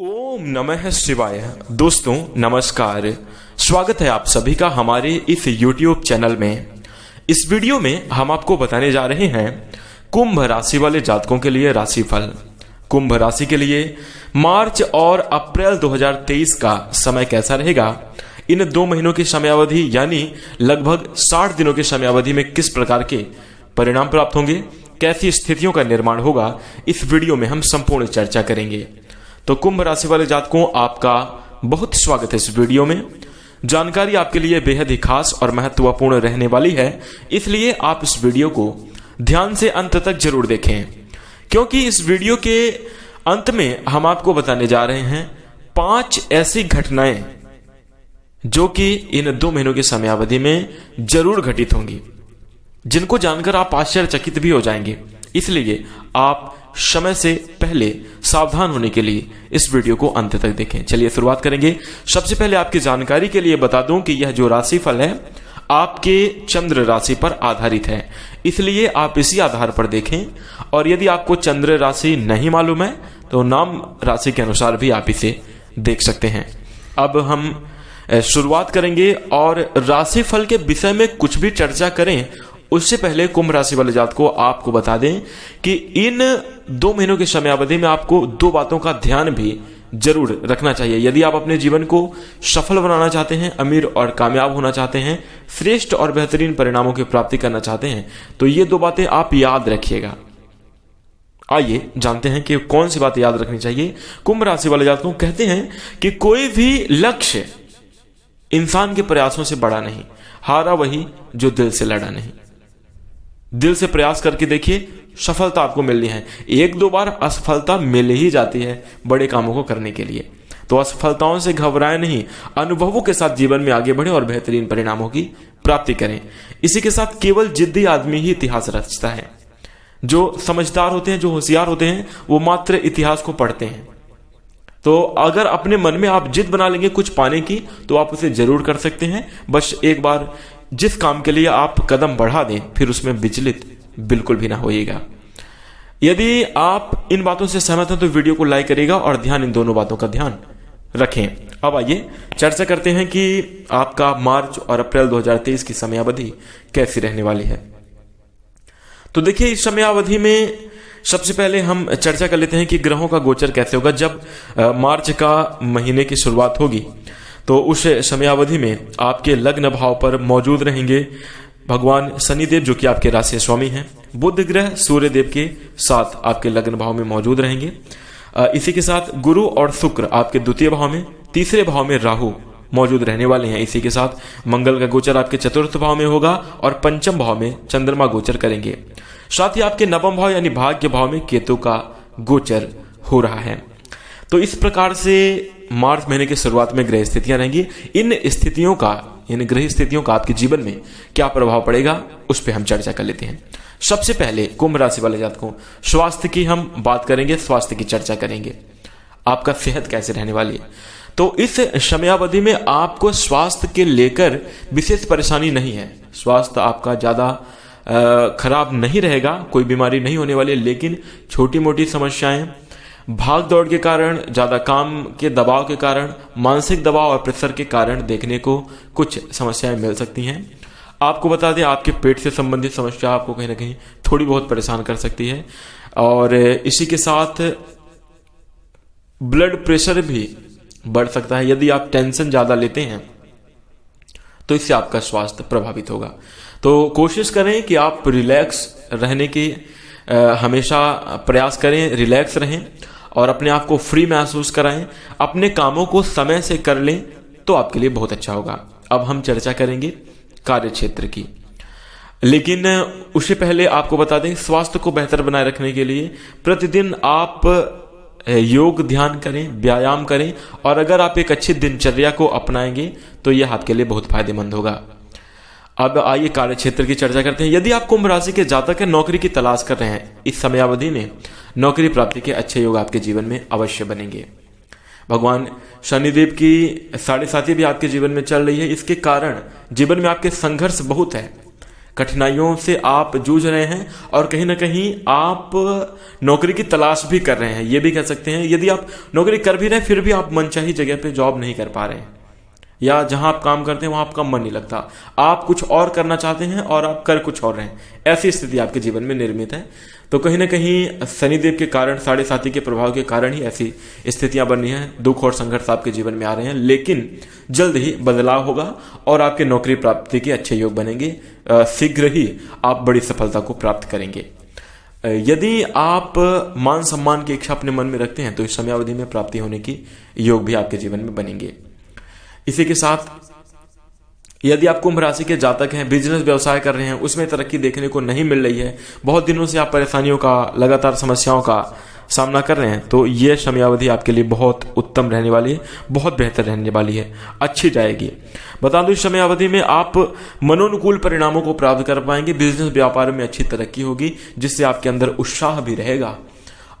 ओम नमः शिवाय। दोस्तों नमस्कार, स्वागत है आप सभी का हमारे इस YouTube चैनल में। इस वीडियो में हम आपको बताने जा रहे हैं कुंभ राशि वाले जातकों के लिए राशिफल। कुंभ राशि के लिए मार्च और अप्रैल 2023 का समय कैसा रहेगा, इन 2 महीनों की समयावधि यानी लगभग 60 दिनों की समयावधि में किस प्रकार के परिणाम प्राप्त होंगे, कैसी स्थितियों का निर्माण होगा, इस वीडियो में हम संपूर्ण चर्चा करेंगे। तो कुंभ राशि वाले जातकों, आपका बहुत स्वागत है इस वीडियो में। जानकारी आपके लिए बेहद ही खास और महत्वपूर्ण रहने वाली है, इसलिए आप इस वीडियो को ध्यान से अंत तक जरूर देखें, क्योंकि इस वीडियो के अंत में हम आपको बताने जा रहे हैं 5 ऐसी घटनाएं जो कि इन 2 महीनों की समयावधि में जरूर घटित होंगी, जिनको जानकर आप आश्चर्यचकित भी हो जाएंगे। इसलिए आप समय से पहले सावधान होने के लिए इस वीडियो को अंत तक देखें। चलिए शुरुआत करेंगे। सबसे पहले आपकी जानकारी के लिए बता दूं कि यह जो राशिफल है आपके चंद्र राशि पर आधारित है, इसलिए आप इसी आधार पर देखें। और यदि आपको चंद्र राशि नहीं मालूम है तो नाम राशि के अनुसार भी आप इसे देख सकते हैं। अब हम शुरुआत करेंगे और राशिफल के विषय में कुछ भी चर्चा करें उससे पहले कुंभ राशि वाले जातक को आपको बता दें कि इन 2 महीनों की समयावधि में आपको 2 बातों का ध्यान भी जरूर रखना चाहिए। यदि आप अपने जीवन को सफल बनाना चाहते हैं, अमीर और कामयाब होना चाहते हैं, श्रेष्ठ और बेहतरीन परिणामों की प्राप्ति करना चाहते हैं, तो ये 2 बातें आप याद रखिएगा। आइए जानते हैं कि कौन सी बातें याद रखनी चाहिए। कुंभ राशि वाले जातकों कहते हैं कि कोई भी लक्ष्य इंसान के प्रयासों से बड़ा नहीं, हारा वही जो दिल से लड़ा नहीं। दिल से प्रयास करके देखिए, सफलता आपको मिलनी है। 1-2 बार असफलता मिल ही जाती है बड़े कामों को करने के लिए, तो असफलताओं से घबराएं नहीं, अनुभवों के साथ जीवन में आगे बढ़े और बेहतरीन परिणामों की प्राप्ति करें। इसी के साथ केवल जिद्दी आदमी ही इतिहास रचता है। जो समझदार होते हैं, जो होशियार होते हैं, वो मात्र इतिहास को पढ़ते हैं। तो अगर अपने मन में आप जिद बना लेंगे कुछ पाने की, तो आप उसे जरूर कर सकते हैं। बस एक बार जिस काम के लिए आप कदम बढ़ा दें, फिर उसमें विचलित बिल्कुल भी ना होइएगा। यदि आप इन बातों से सहमत हैं तो वीडियो को लाइक करिएगा और इन दोनों बातों का ध्यान रखें। अब आइए चर्चा करते हैं कि आपका मार्च और अप्रैल 2023 की समयावधि कैसी रहने वाली है। तो देखिए, इस समयावधि में सबसे पहले हम चर्चा कर लेते हैं कि ग्रहों का गोचर कैसे होगा। जब मार्च का महीने की शुरुआत होगी तो उस समयावधि में आपके लग्न भाव पर मौजूद रहेंगे भगवान शनिदेव, जो कि आपके राशि स्वामी हैं। बुध ग्रह सूर्य देव के साथ आपके लग्न भाव में मौजूद रहेंगे। इसी के साथ गुरु और शुक्र आपके द्वितीय भाव में, तीसरे भाव में राहु मौजूद रहने वाले हैं। इसी के साथ मंगल का गोचर आपके चतुर्थ भाव में होगा और पंचम भाव में चंद्रमा गोचर करेंगे। साथ ही आपके नवम भाव यानी भाग्य भाव में केतु का गोचर हो रहा है। तो इस प्रकार से मार्च महीने की शुरुआत में ग्रह स्थितियां रहेंगी। इन ग्रह स्थितियों का आपके जीवन में क्या प्रभाव पड़ेगा, उस पर हम चर्चा कर लेते हैं। सबसे पहले कुंभ राशि वाले जातकों, स्वास्थ्य की हम बात करेंगे, स्वास्थ्य की चर्चा करेंगे। आपका सेहत कैसे रहने वाली है। तो इस समयावधि में आपको स्वास्थ्य के लेकर विशेष परेशानी नहीं है। स्वास्थ्य आपका ज्यादा खराब नहीं रहेगा, कोई बीमारी नहीं होने वाली है, लेकिन छोटी मोटी समस्याएं, भाग दौड़ के कारण, ज्यादा काम के दबाव के कारण, मानसिक दबाव और प्रेशर के कारण देखने को कुछ समस्याएं मिल सकती हैं। आपको बता दें, आपके पेट से संबंधित समस्या आपको कहीं ना कहीं थोड़ी बहुत परेशान कर सकती है। और इसी के साथ ब्लड प्रेशर भी बढ़ सकता है। यदि आप टेंशन ज्यादा लेते हैं तो इससे आपका स्वास्थ्य प्रभावित होगा। तो कोशिश करें कि आप रिलैक्स रहने की हमेशा प्रयास करें, रिलैक्स रहें और अपने आप को फ्री महसूस कराएं। अपने कामों को समय से कर लें तो आपके लिए बहुत अच्छा होगा। अब हम चर्चा करेंगे कार्य क्षेत्र की, लेकिन उससे पहले आपको बता दें, स्वास्थ्य को बेहतर बनाए रखने के लिए प्रतिदिन आप योग ध्यान करें, व्यायाम करें, और अगर आप एक अच्छी दिनचर्या को अपनाएंगे तो यह आपके लिए बहुत फायदेमंद होगा। अब आइए कार्य क्षेत्र की चर्चा करते हैं। यदि आप कुंभ राशि के जातक हैं, नौकरी की तलाश कर रहे हैं, इस समयावधि में नौकरी प्राप्ति के अच्छे योग आपके जीवन में अवश्य बनेंगे। भगवान शनिदेव की 7.5 भी आपके जीवन में चल रही है। इसके कारण जीवन में आपके संघर्ष बहुत है, कठिनाइयों से आप जूझ रहे हैं और कहीं ना कहीं आप नौकरी की तलाश भी कर रहे हैं, ये भी कह सकते हैं। यदि आप नौकरी कर भी रहे हैं फिर भी आप मनचाही जगह पे जॉब नहीं कर पा रहे हैं, या जहां आप काम करते हैं वहां आपका मन नहीं लगता, आप कुछ और करना चाहते हैं और आप कर कुछ और रहे हैं, ऐसी स्थिति आपके जीवन में निर्मित है। तो कहीं ना कहीं शनिदेव के कारण, साढ़े साथी के प्रभाव के कारण ही ऐसी स्थितियां बन रही हैं, दुख और संघर्ष आपके जीवन में आ रहे हैं। लेकिन जल्द ही बदलाव होगा और आपके नौकरी प्राप्ति के अच्छे योग बनेंगे, शीघ्र ही आप बड़ी सफलता को प्राप्त करेंगे। यदि आप मान सम्मान की इच्छा अपने मन में रखते हैं तो इस समयावधि में प्राप्ति होने की योग भी आपके जीवन में बनेंगे। इसी के साथ यदि आप कुंभ राशि के जातक हैं, बिजनेस व्यवसाय कर रहे हैं, उसमें तरक्की देखने को नहीं मिल रही है, बहुत दिनों से आप परेशानियों का, लगातार समस्याओं का सामना कर रहे हैं, तो यह समयावधि आपके लिए बहुत उत्तम रहने वाली है, बहुत बेहतर रहने वाली है, अच्छी जाएगी। बता दूं इस समयावधि में आप मनोनुकूल परिणामों को प्राप्त कर पाएंगे, बिजनेस व्यापार में अच्छी तरक्की होगी, जिससे आपके अंदर उत्साह भी रहेगा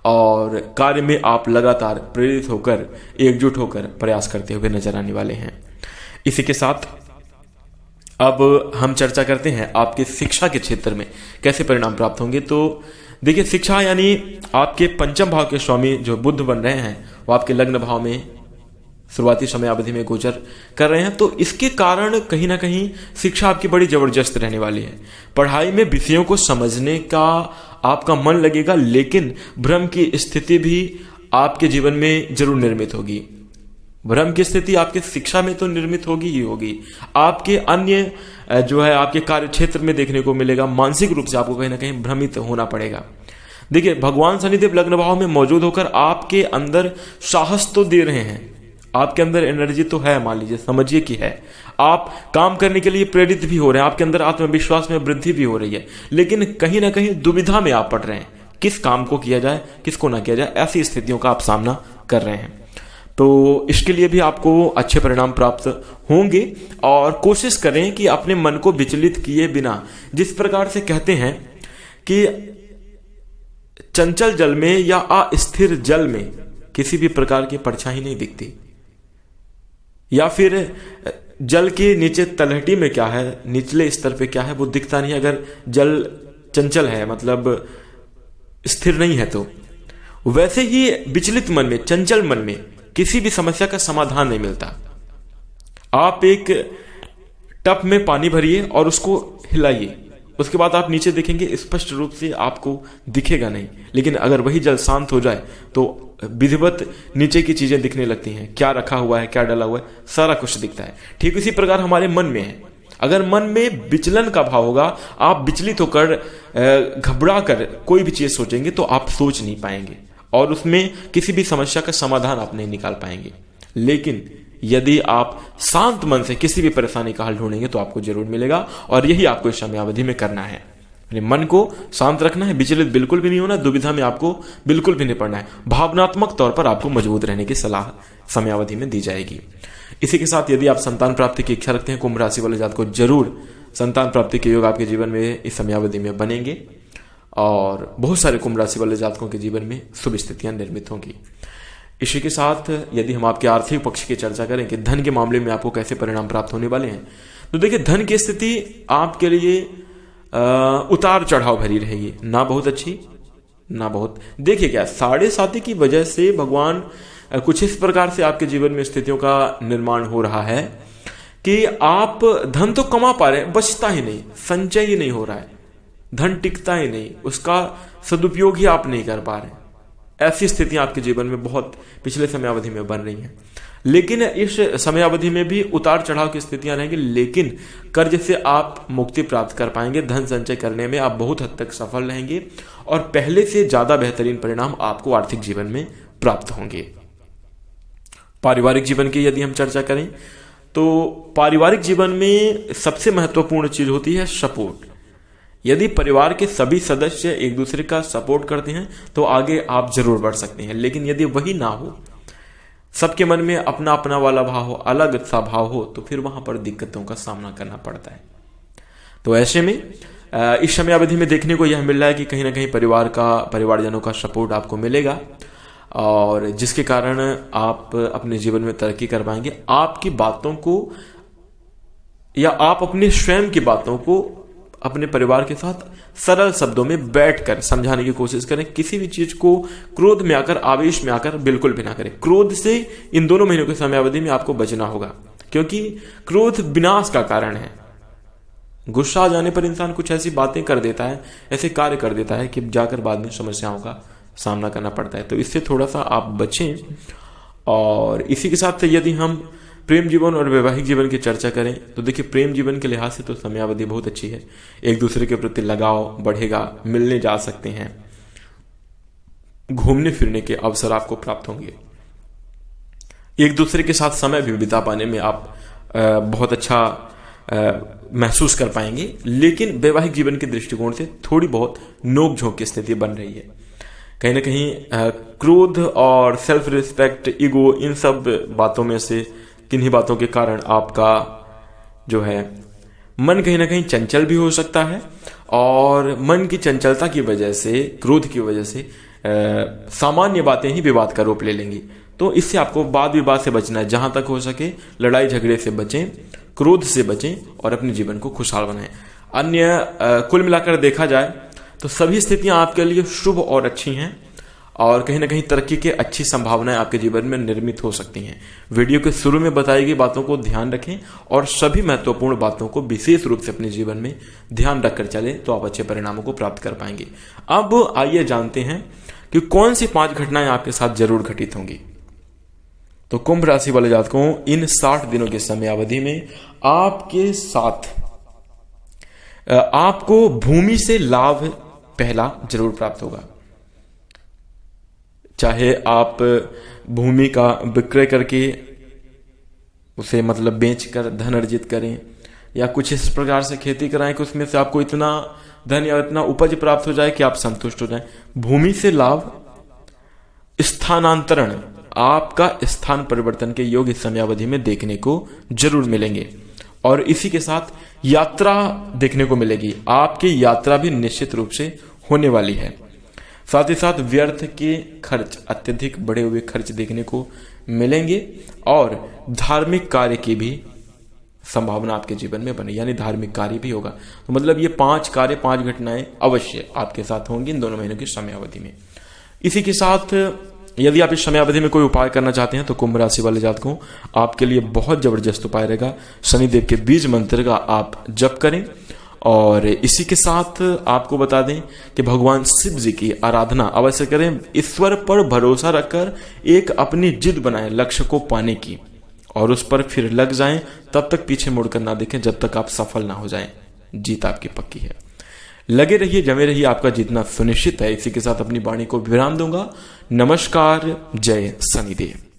और कार्य में आप लगातार प्रेरित होकर, एकजुट होकर प्रयास करते हुए नजर आने वाले हैं। इसी के साथ अब हम चर्चा करते हैं आपके शिक्षा के क्षेत्र में कैसे परिणाम प्राप्त होंगे। तो देखिए, शिक्षा यानी आपके पंचम भाव के स्वामी जो बुध बन रहे हैं वो आपके लग्न भाव में शुरुआती समय अवधि में गोचर कर रहे हैं, तो इसके कारण कहीं ना कहीं शिक्षा आपकी बड़ी जबरदस्त रहने वाली है। पढ़ाई में विषयों को समझने का आपका मन लगेगा, लेकिन भ्रम की स्थिति भी आपके जीवन में जरूर निर्मित होगी। भ्रम की स्थिति आपके शिक्षा में तो निर्मित होगी ही होगी, आपके अन्य जो है आपके कार्य क्षेत्र में देखने को मिलेगा। मानसिक रूप से आपको कहीं ना कहीं भ्रमित होना पड़ेगा। देखिए, भगवान शनिदेव लग्न भाव में मौजूद होकर आपके अंदर साहस तो दे रहे हैं, आपके अंदर एनर्जी तो है, मान लीजिए, समझिए कि है, आप काम करने के लिए प्रेरित भी हो रहे हैं, आपके अंदर आत्मविश्वास में वृद्धि भी हो रही है, लेकिन कहीं ना कहीं दुविधा में आप पड़ रहे हैं, किस काम को किया जाए, किसको ना किया जाए, ऐसी स्थितियों का आप सामना कर रहे हैं। तो इसके लिए भी आपको अच्छे परिणाम प्राप्त होंगे और कोशिश करें कि अपने मन को विचलित किए बिना, जिस प्रकार से कहते हैं कि चंचल जल में या अस्थिर जल में किसी भी प्रकार की परछाई नहीं दिखती, या फिर जल के नीचे तलहटी में क्या है, निचले स्तर पे क्या है, वो दिखता नहीं अगर जल चंचल है, मतलब स्थिर नहीं है। तो वैसे ही विचलित मन में, चंचल मन में किसी भी समस्या का समाधान नहीं मिलता। आप एक टब में पानी भरिए और उसको हिलाइए, उसके बाद आप नीचे देखेंगे, स्पष्ट रूप से आपको दिखेगा नहीं, लेकिन अगर वही जल शांत हो जाए तो विधिवत नीचे की चीजें दिखने लगती हैं, क्या रखा हुआ है, क्या डला हुआ है, सारा कुछ दिखता है। ठीक इसी प्रकार हमारे मन में है, अगर मन में विचलन का भाव होगा, आप विचलित होकर घबरा कर कोई भी चीज सोचेंगे तो आप सोच नहीं पाएंगे और उसमें किसी भी समस्या का समाधान आप नहीं निकाल पाएंगे। लेकिन यदि आप शांत मन से किसी भी परेशानी का हल ढूंढेंगे तो आपको जरूर मिलेगा, और यही आपको इस समयावधि में करना है। मन को शांत रखना है, विचलित बिल्कुल भी नहीं होना, दुविधा में आपको बिल्कुल भी नहीं पड़ना है। भावनात्मक तौर पर आपको मजबूत रहने की सलाह समयावधि में दी जाएगी। इसी के साथ यदि आप संतान प्राप्ति की इच्छा रखते हैं, कुंभ राशि वाले जातक को जरूर संतान प्राप्ति के योग आपके जीवन में इस समयावधि में बनेंगे और बहुत सारे कुंभ राशि वाले जातकों के जीवन में शुभ स्थितियां निर्मित होंगी। इसी के साथ यदि हम आपके आर्थिक पक्ष की चर्चा करें कि धन के मामले में आपको कैसे परिणाम प्राप्त होने वाले हैं, तो देखिए, धन की स्थिति आपके लिए उतार चढ़ाव भरी रहेगी, ना बहुत अच्छी ना बहुत। देखिए, क्या साढ़े साथी की वजह से भगवान कुछ इस प्रकार से आपके जीवन में स्थितियों का निर्माण हो रहा है कि आप धन तो कमा पा रहे हैं, बचता ही नहीं, संचय ही नहीं हो रहा है, धन टिकता ही नहीं, उसका सदुपयोग ही आप नहीं कर पा रहे। ऐसी स्थितियां आपके जीवन में बहुत पिछले समयावधि में बन रही हैं। लेकिन इस समयावधि में भी उतार चढ़ाव की स्थितियां रहेंगी, लेकिन कर्ज से आप मुक्ति प्राप्त कर पाएंगे। धन संचय करने में आप बहुत हद तक सफल रहेंगे और पहले से ज्यादा बेहतरीन परिणाम आपको आर्थिक जीवन में प्राप्त होंगे। पारिवारिक जीवन की यदि हम चर्चा करें तो पारिवारिक जीवन में सबसे महत्वपूर्ण चीज होती है सपोर्ट। यदि परिवार के सभी सदस्य एक दूसरे का सपोर्ट करते हैं तो आगे आप जरूर बढ़ सकते हैं, लेकिन यदि वही ना हो, सबके मन में अपना अपना वाला भाव हो, अलग सा भाव हो, तो फिर वहां पर दिक्कतों का सामना करना पड़ता है। तो ऐसे में इस समयावधि में देखने को यह मिल रहा है कि कहीं ना कहीं परिवारजनों का सपोर्ट आपको मिलेगा और जिसके कारण आप अपने जीवन में तरक्की कर पाएंगे। आपकी बातों को या आप अपने स्वयं की बातों को अपने परिवार के साथ सरल शब्दों में बैठकर समझाने की कोशिश करें। किसी भी चीज को क्रोध में आकर, आवेश में आकर बिल्कुल भी ना करें। क्रोध से इन दोनों महीनों की समयावधि में आपको बचना होगा, क्योंकि क्रोध विनाश का कारण है। गुस्सा आ जाने पर इंसान कुछ ऐसी बातें कर देता है, ऐसे कार्य कर देता है कि जाकर बाद में समस्याओं का सामना करना पड़ता है। तो इससे थोड़ा सा आप बचें। और इसी के साथ यदि हम प्रेम जीवन और वैवाहिक जीवन की चर्चा करें तो देखिए, प्रेम जीवन के लिहाज से तो समयावधि बहुत अच्छी है। एक दूसरे के प्रति लगाव बढ़ेगा, मिलने जा सकते हैं, घूमने फिरने के अवसर आपको प्राप्त होंगे, एक दूसरे के साथ समय भी बिता पाने में आप बहुत अच्छा महसूस कर पाएंगे। लेकिन वैवाहिक जीवन के दृष्टिकोण से थोड़ी बहुत नोक झोंक की स्थिति बन रही है। कहीं ना कहीं क्रोध और सेल्फ रिस्पेक्ट, ईगो, इन सब बातों में से किन्हीं बातों के कारण आपका जो है मन कहीं ना कहीं चंचल भी हो सकता है। और मन की चंचलता की वजह से, क्रोध की वजह से सामान्य बातें ही विवाद का रूप ले लेंगी। तो इससे आपको वाद विवाद से बचना है। जहां तक हो सके लड़ाई झगड़े से बचें, क्रोध से बचें और अपने जीवन को खुशहाल बनाएं। अन्य कुल मिलाकर देखा जाए तो सभी स्थितियां आपके लिए शुभ और अच्छी हैं और कहीं ना कहीं तरक्की की अच्छी संभावनाएं आपके जीवन में निर्मित हो सकती हैं। वीडियो के शुरू में बताई गई बातों को ध्यान रखें और सभी महत्वपूर्ण बातों को विशेष रूप से अपने जीवन में ध्यान रखकर चलें, तो आप अच्छे परिणामों को प्राप्त कर पाएंगे। अब आइए जानते हैं कि कौन सी 5 घटनाएं आपके साथ जरूर घटित होंगी। तो कुंभ राशि वाले जातकों, इन 60 दिनों के समयावधि में आपके साथ आपको भूमि से लाभ पहला जरूर प्राप्त होगा। चाहे आप भूमि का विक्रय करके उसे मतलब बेचकर धन अर्जित करें, या कुछ इस प्रकार से खेती कराएं कि उसमें से आपको इतना धन या इतना उपज प्राप्त हो जाए कि आप संतुष्ट हो जाएं। भूमि से लाभ, स्थानांतरण, आपका स्थान परिवर्तन के योग इस समयावधि में देखने को जरूर मिलेंगे। और इसी के साथ यात्रा देखने को मिलेगी। आपकी यात्रा भी निश्चित रूप से होने वाली है। साथ ही साथ व्यर्थ के खर्च, अत्यधिक बढ़े हुए खर्च देखने को मिलेंगे और धार्मिक कार्य की भी संभावना आपके जीवन में बने, यानी धार्मिक कार्य भी होगा। तो मतलब ये 5 कार्य, 5 घटनाएं अवश्य आपके साथ होंगी इन दोनों महीनों की समयावधि में। इसी के साथ यदि आप इस समयावधि में कोई उपाय करना चाहते हैं तो कुंभ राशि वाले जातकों, आपके लिए बहुत जबरदस्त उपाय रहेगा। शनिदेव के बीज मंत्र का आप जप करें। और इसी के साथ आपको बता दें कि भगवान शिव जी की आराधना अवश्य करें। ईश्वर पर भरोसा रखकर एक अपनी जिद बनाएं लक्ष्य को पाने की, और उस पर फिर लग जाएं। तब तक पीछे मुड़कर ना देखें जब तक आप सफल ना हो जाएं। जीत आपकी पक्की है। लगे रहिए, जमे रहिए, आपका जीतना सुनिश्चित है। इसी के साथ अपनी वाणी को विराम दूंगा। नमस्कार, जय शनिदेव।